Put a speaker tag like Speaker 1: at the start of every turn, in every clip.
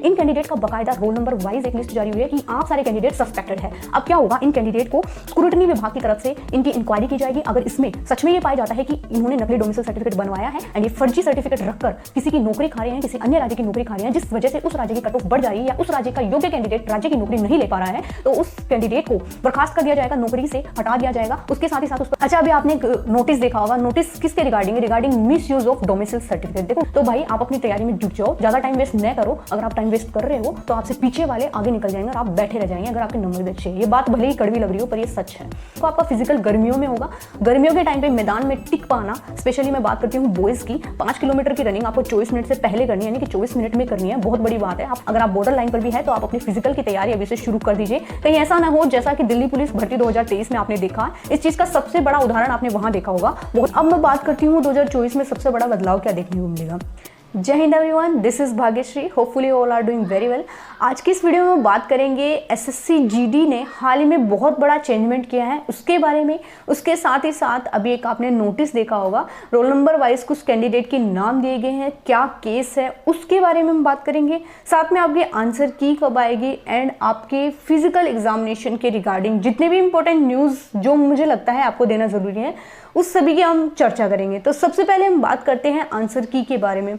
Speaker 1: इन candidate का बाकायदा roll number wise एक लिस्ट जारी हुई है कि आप सारे कैंडिडेट सस्पेक्टेड है। अब क्या होगा, इन कैंडिडेट को स्क्रूटनी विभाग की तरफ से इनकी इंक्वायरी की जाएगी। अगर इसमें सच में ये पाया जाता है कि इन्होंने नकली डोमिसाइल सर्टिफिकेट बनवाया है एंड ये फर्जी सर्टिफिकेट रखकर किसी की नौकरी खा रहे हैं, किसी अन्य राज्य की नौकरी खा रहे हैं, जिस वजह से उस राज्य की कट ऑफ बढ़ जाएगी या उस राज्य का योग्य कैंडिडेट राज्य की नौकरी नहीं ले पा रहा है, तो उस कैंडिडेट को बर्खास्त कर दिया जाएगा, नौकरी से हटा दिया जाएगा। उसके साथ ही साथ उसको अच्छा, अभी आपने नोटिस देखा होगा, नोटिस किसके regarding miss use of domicile certificate. देखो तो भाई आप अपनी तैयारी में जुट जाओ, ज्यादा टाइम वेस्ट न करो। अगर आप टाइम वेस्ट कर रहे हो तो आपसे पीछे वाले आगे निकल जाएंगे और आप बैठे रह जाएंगे अगर आपके नंबर भी अच्छे हैं। ये बात भले ही कड़वी लग रही हो पर ये सच है। तो आपका फिजिकल गर्मियों में होगा। गर्मियों के टाइम पे मैदान में टिक पाना, स्पेशली मैं बात करती हूँ बॉयज की, 5 किलोमीटर की रनिंग आपको 24 मिनट से पहले करनी है, यानी कि 24 मिनट में करनी है। बहुत बड़ी बात है। अगर आप बॉर्डर लाइन पर भी है तो आप अपनी फिजिकल की तैयारी अभी से शुरू कर दीजिए। कहीं ऐसा ना हो जैसा कि दिल्ली पुलिस भर्ती 2023 में आपने देखा, इस चीज का सबसे बड़ा उदाहरण आपने वहां देखा होगा। अब मैं बात करती हूँ 2024 में सबसे बड़ा बदलाव क्या देखने को मिलेगा। जय हिंद everyone, this is Bhagyashree, hopefully all are doing very well. आज की इस वीडियो में बात करेंगे एसएससी जीडी ने हाल ही में बहुत बड़ा चेंजमेंट किया है उसके बारे में। उसके साथ ही साथ अभी एक आपने नोटिस देखा होगा, रोल नंबर वाइज कुछ कैंडिडेट के नाम दिए गए हैं, क्या केस है उसके बारे में हम बात करेंगे। साथ में आपके आंसर की कब आएगी एंड आपके फिजिकल एग्जामिनेशन के रिगार्डिंग जितने भी इंपॉर्टेंट न्यूज़ जो मुझे लगता है आपको देना ज़रूरी है उस सभी की हम चर्चा करेंगे। तो सबसे पहले हम बात करते हैं आंसर की के बारे में।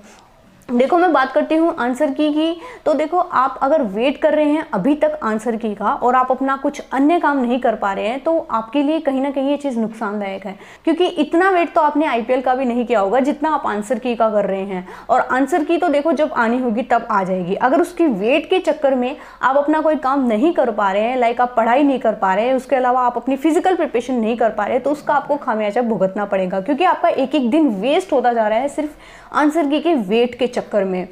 Speaker 1: देखो मैं बात करती हूँ आंसर की तो देखो आप अगर वेट कर रहे हैं अभी तक आंसर की का और आप अपना कुछ अन्य काम नहीं कर पा रहे हैं तो आपके लिए कहीं ना कहीं ये चीज़ नुकसानदायक है, क्योंकि इतना वेट तो आपने आईपीएल का भी नहीं किया होगा जितना आप आंसर की का कर रहे हैं। और आंसर की तो देखो जब आनी होगी तब आ जाएगी। अगर उसकी वेट के चक्कर में आप अपना कोई काम नहीं कर पा रहे हैं, लाइक आप पढ़ाई नहीं कर पा रहे हैं, उसके अलावा आप अपनी फिजिकल प्रिपरेशन नहीं कर पा रहे हैं, तो उसका आपको खामियाजा भुगतना पड़ेगा, क्योंकि आपका एक एक दिन वेस्ट होता जा रहा है सिर्फ आंसर की के वेट के चक्कर में।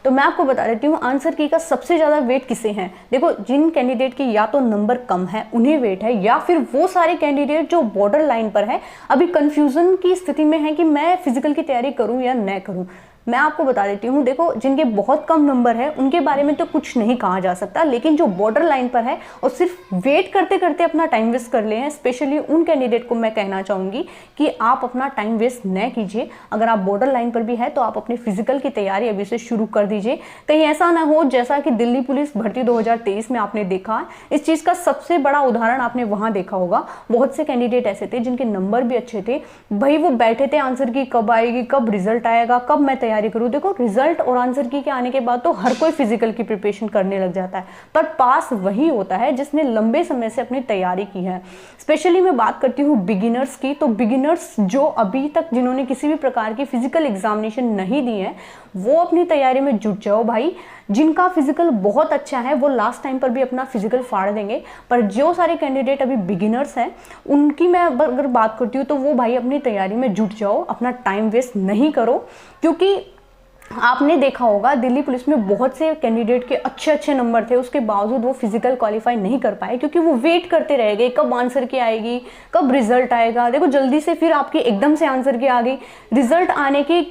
Speaker 1: तो मैं आपको बता देती हूँ आंसर की का सबसे ज़्यादा वेट किसे है। देखो जिन कैंडिडेट की या तो नंबर कम है उन्हें वेट है, या फिर वो सारे कैंडिडेट जो बॉर्डर लाइन पर है, अभी कंफ्यूजन की स्थिति में है कि मैं फिजिकल की तैयारी करूँ या न करूँ। मैं आपको बता देती हूँ, देखो जिनके बहुत कम नंबर है उनके बारे में तो कुछ नहीं कहा जा सकता, लेकिन जो बॉर्डर लाइन पर है और सिर्फ वेट करते करते अपना टाइम वेस्ट कर ले हैं, स्पेशली उन कैंडिडेट को मैं कहना चाहूँगी कि आप अपना टाइम वेस्ट न कीजिए। अगर आप बॉर्डर लाइन पर भी है तो आप अपनी फिजिकल की तैयारी अभी से शुरू कर दीजिए। कहीं ऐसा ना हो जैसा कि दिल्ली पुलिस भर्ती 2023 में आपने देखा, इस चीज़ का सबसे बड़ा उदाहरण आपने वहाँ देखा होगा। बहुत से कैंडिडेट ऐसे थे जिनके नंबर भी अच्छे थे, भाई वो बैठे थे आंसर की कब आएगी, कब रिजल्ट आएगा, कब मैं तैयारी करूं। देखो रिजल्ट और आंसर की के आने के बाद तो हर कोई फिजिकल की प्रिपरेशन करने लग जाता है, पर पास वही होता है जिसने लंबे समय से अपनी तैयारी की है। स्पेशली मैं बात करती हूँ बिगिनर्स की, तो बिगिनर्स जो अभी तक जिन्होंने किसी भी प्रकार की फिजिकल एग्जामिनेशन नहीं दी है वो अपनी तैयारी में जुट जाओ भाई। जिनका फिजिकल बहुत अच्छा है वो लास्ट टाइम पर भी अपना फिजिकल फाड़ देंगे, पर जो सारे कैंडिडेट अभी बिगिनर्स हैं उनकी मैं अगर बात करती हूँ तो वो भाई अपनी तैयारी में जुट जाओ, अपना टाइम वेस्ट नहीं करो। क्योंकि आपने देखा होगा दिल्ली पुलिस में बहुत से कैंडिडेट के अच्छे अच्छे नंबर थे, उसके बावजूद वो फिजिकल क्वालिफाई नहीं कर पाए, क्योंकि वो वेट करते रह गए कब आंसर की आएगी, कब रिजल्ट आएगा। देखो जल्दी से फिर आपकी एकदम से आंसर की आ गई, रिजल्ट आने के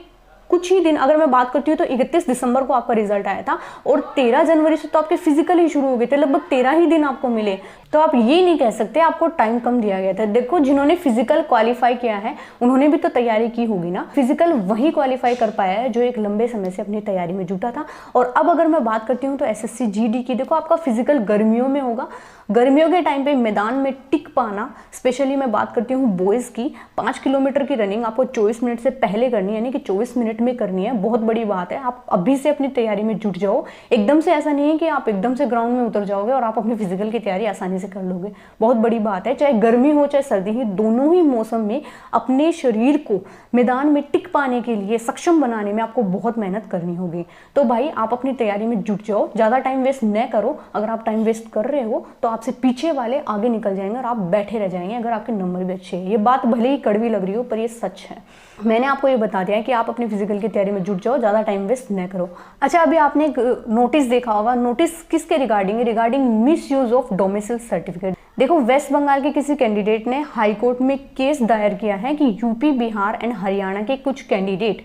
Speaker 1: कुछ ही दिन, अगर मैं बात करती हूँ तो 31 दिसंबर को आपका रिजल्ट आया था और 13 जनवरी से तो आपके फिजिकल ही शुरू हो गए थे, लगभग 13 ही दिन आपको मिले। तो आप ये नहीं कह सकते आपको टाइम कम दिया गया था। देखो जिन्होंने फिजिकल क्वालिफाई किया है उन्होंने भी तो तैयारी की होगी ना। फिजिकल वही क्वालिफाई कर पाया है जो एक लंबे समय से अपनी तैयारी में जुटा था। और अब अगर मैं बात करती हूँ तो एसएससी जीडी की, देखो आपका फिजिकल गर्मियों में होगा। गर्मियों के टाइम पे मैदान में टिक पाना, स्पेशली मैं बात करती हूँ बॉयज की, 5 किलोमीटर की रनिंग आपको 24 मिनट से पहले करनी है, यानी कि 24 मिनट में करनी है। बहुत बड़ी बात है, आप अभी से अपनी तैयारी में जुट जाओ। एकदम से ऐसा नहीं है कि आप एकदम से ग्राउंड में उतर जाओगे और आप अपनी फिजिकल की तैयारी आसानी से कर लोगे। बहुत बड़ी बात है, चाहे गर्मी हो चाहे सर्दी ही, दोनों ही मौसम में अपने शरीर को मैदान में टिक पाने के लिए सक्षम बनाने में आपको बहुत मेहनत करनी होगी। तो भाई आप अपनी तैयारी में जुट जाओ, ज़्यादा टाइम वेस्ट न करो। अगर आप टाइम वेस्ट कर रहे हो तो आपसे पीछे वाले आगे निकल जाएंगे और आप बैठे रह जाएंगे अगर आपके नंबर भी अच्छे हैं। ये बात भले ही कड़वी लग रही हो पर ये सच है। मैंने आपको ये बता दिया है कि आप अपनी फिजिकल की तैयारी में जुट जाओ, ज़्यादा टाइम वेस्ट न करो। अच्छा अभी आपने एक नोटिस देखा होगा, नोटिस किसके regarding miss use of domicile certificate. देखो वेस्ट बंगाल के किसी कैंडिडेट ने हाई कोर्ट में केस दायर किया है कि यूपी, बिहार एंड हरियाणा के कुछ कैंडिडेट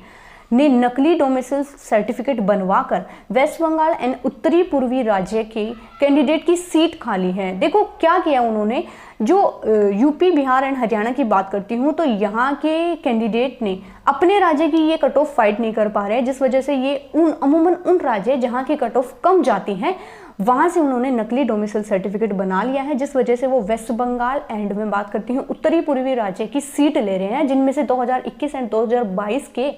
Speaker 1: ने नकली डोमिसाइल सर्टिफिकेट बनवाकर वेस्ट बंगाल एंड उत्तरी पूर्वी राज्य के कैंडिडेट की सीट खाली है। देखो क्या किया उन्होंने, जो यूपी, बिहार एंड हरियाणा की बात करती हूँ तो यहाँ के कैंडिडेट ने अपने राज्य की ये कट ऑफ फाइट नहीं कर पा रहे हैं, जिस वजह से ये अमूमन उन राज्य जहाँ की कट ऑफ कम जाती हैं वहाँ से उन्होंने नकली डोमिसाइल सर्टिफिकेट बना लिया है, जिस वजह से वो वेस्ट बंगाल एंड में बात करती हूँ उत्तरी पूर्वी राज्य की सीट ले रहे हैं, जिनमें से 2021 एंड 2022 के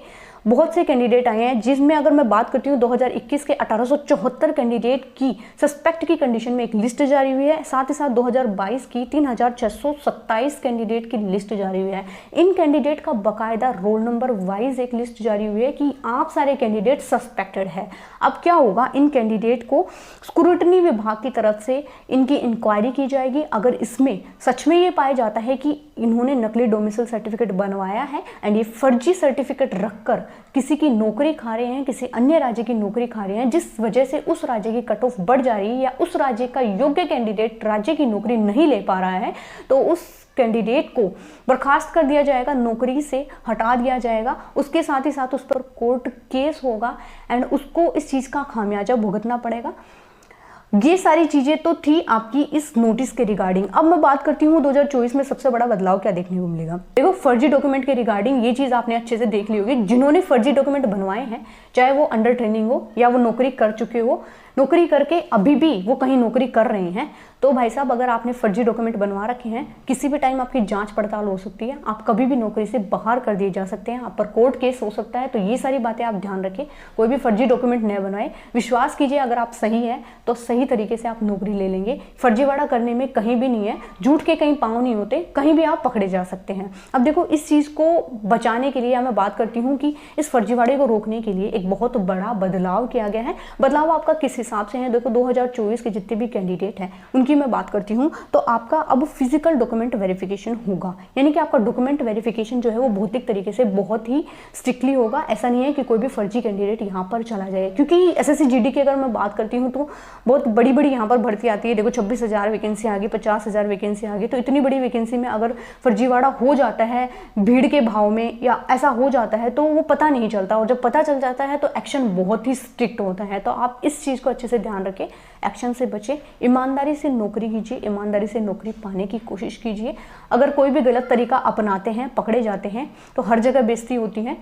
Speaker 1: बहुत से कैंडिडेट आए हैं, जिसमें अगर मैं बात करती हूँ 2021 के 1874 कैंडिडेट की सस्पेक्ट की कंडीशन में एक लिस्ट जारी हुई है, साथ ही साथ 2022 की 3627 कैंडिडेट की लिस्ट जारी हुई है। इन कैंडिडेट का बाकायदा रोल नंबर वाइज एक लिस्ट जारी हुई है कि आप सारे कैंडिडेट सस्पेक्टेड है। अब क्या होगा, इन कैंडिडेट को स्क्रूटनी विभाग की तरफ से इनकी इंक्वायरी की जाएगी। अगर इसमें सच में ये पाया जाता है कि इन्होंने नकली डोमिसाइल सर्टिफिकेट बनवाया है एंड ये फर्जी सर्टिफिकेट रखकर किसी की नौकरी खा रहे हैं, किसी अन्य राज्य की नौकरी खा रहे हैं, जिस वजह से उस राज्य की कट ऑफ बढ़ जा रही है या उस राज्य का योग्य कैंडिडेट राज्य की नौकरी नहीं ले पा रहा है, तो उस कैंडिडेट को बर्खास्त कर दिया जाएगा, नौकरी से हटा दिया जाएगा। उसके साथ ही साथ उस पर कोर्ट केस होगा एंड उसको इस चीज़ का खामियाजा भुगतना पड़ेगा। ये सारी चीज़ें तो थी आपकी इस नोटिस के रिगार्डिंग। अब मैं बात करती हूँ 2024 में सबसे बड़ा बदलाव क्या देखने को मिलेगा। देखो, फर्जी डॉक्यूमेंट के रिगार्डिंग ये चीज़ आपने अच्छे से देख ली होगी। जिन्होंने फर्जी डॉक्यूमेंट बनवाए हैं, चाहे वो अंडर ट्रेनिंग हो या वो नौकरी कर चुके हो, नौकरी करके अभी भी वो कहीं नौकरी कर रहे हैं, तो भाई साहब अगर आपने फर्जी डॉक्यूमेंट बनवा रखे हैं, किसी भी टाइम आपकी जांच पड़ताल हो सकती है, आप कभी भी नौकरी से बाहर कर दिए जा सकते हैं, आप पर कोर्ट केस हो सकता है। तो ये सारी बातें आप ध्यान रखें, कोई भी फर्जी डॉक्यूमेंट न बनवाए। विश्वास कीजिए, अगर आप सही है तो सही तरीके से आप नौकरी ले लेंगे। फर्जीवाड़ा करने में कहीं भी नहीं है, झूठ के कहीं पाँव नहीं होते, कहीं भी आप पकड़े जा सकते हैं। अब देखो, इस चीज़ को बचाने के लिए मैं बात करती हूँ कि इस फर्जीवाड़े को रोकने के लिए एक बहुत बड़ा बदलाव किया गया है। बदलाव आपका किस हिसाब से है? देखो, 2024 के जितने भी कैंडिडेट हैं उनकी मैं बात करती हूँ, तो आपका अब फिजिकल डॉक्यूमेंट वेरिफिकेशन होगा, यानी कि आपका डॉक्यूमेंट वेरिफिकेशन जो है वो भौतिक तरीके से बहुत ही स्ट्रिक्टली होगा। ऐसा नहीं है कि कोई भी फर्जी कैंडिडेट यहाँ पर चला जाए, क्योंकि एसएससी जीडी की अगर मैं बात करती हूँ तो बहुत बड़ी बड़ी यहाँ पर भर्ती आती है। देखो, 26,000 वैकेंसी आ गई, 50,000 वैकेंसी आ गई, तो इतनी बड़ी वैकेंसी में अगर फर्जीवाड़ा हो जाता है भीड़ के भाव में या ऐसा हो जाता है तो वो पता नहीं चलता, और जब पता चल जाता है तो एक्शन बहुत ही स्ट्रिक्ट होता है। तो आप इस चीज़ को अच्छे से ध्यान रखें, एक्शन से बचें, ईमानदारी से नौकरी कीजिए, ईमानदारी से नौकरी पाने की कोशिश कीजिए। अगर कोई भी गलत तरीका अपनाते हैं, पकड़े जाते हैं, तो हर जगह बेइज्जती होती है।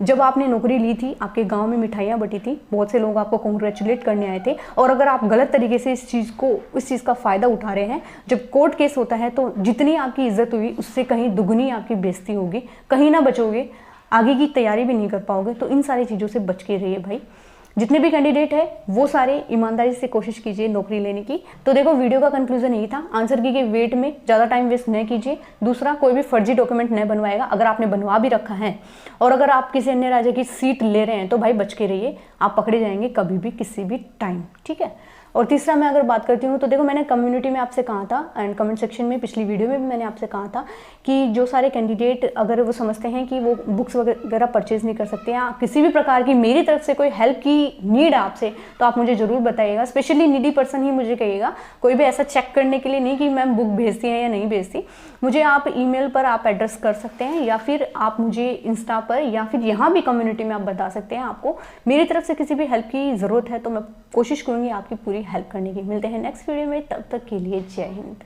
Speaker 1: जब आपने नौकरी ली थी, आपके गांव में मिठाइयाँ बटी थी, बहुत से लोग आपको कॉन्ग्रेचुलेट करने आए थे, और अगर आप गलत तरीके से इस चीज़ का फ़ायदा उठा रहे हैं, जब कोर्ट केस होता है तो जितनी आपकी इज्जत हुई उससे कहीं दुगनी आपकी बेइज्जती होगी, कहीं ना बचोगे, आगे की तैयारी भी नहीं कर पाओगे। तो इन सारी चीज़ों से बच के रहिए भाई। जितने भी कैंडिडेट है वो सारे ईमानदारी से कोशिश कीजिए नौकरी लेने की। तो देखो, वीडियो का कंक्लूजन यही था, आंसर की के वेट में ज़्यादा टाइम वेस्ट न कीजिए। दूसरा, कोई भी फर्जी डॉक्यूमेंट न बनवाएगा। अगर आपने बनवा भी रखा है और अगर आप किसी अन्य राज्य की सीट ले रहे हैं तो भाई बच के रहिए, आप पकड़े जाएंगे कभी भी किसी भी टाइम, ठीक है। और तीसरा, मैं अगर बात करती हूँ तो देखो, मैंने कम्युनिटी में आपसे कहा था एंड कमेंट सेक्शन में पिछली वीडियो में भी मैंने आपसे कहा था कि जो सारे कैंडिडेट अगर वो समझते हैं कि वो बुक्स वगैरह परचेज नहीं कर सकते या किसी भी प्रकार की मेरी तरफ से कोई हेल्प की नीड है आपसे, तो आप मुझे ज़रूर बताइएगा। स्पेशली नीडी पर्सन ही मुझे कहिएगा, कोई भी ऐसा चेक करने के लिए नहीं कि मैम बुक भेजती हैं या नहीं भेजती। मुझे आप ईमेल पर आप एड्रेस कर सकते हैं, या फिर आप मुझे इंस्टा पर या फिर यहाँ भी कम्युनिटी में आप बता सकते हैं। आपको मेरी तरफ से किसी भी हेल्प की ज़रूरत है तो मैं कोशिश करूँगी आपकी पूरी हेल्प करने की। मिलते हैं नेक्स्ट वीडियो में, तब तक के लिए जय हिंद।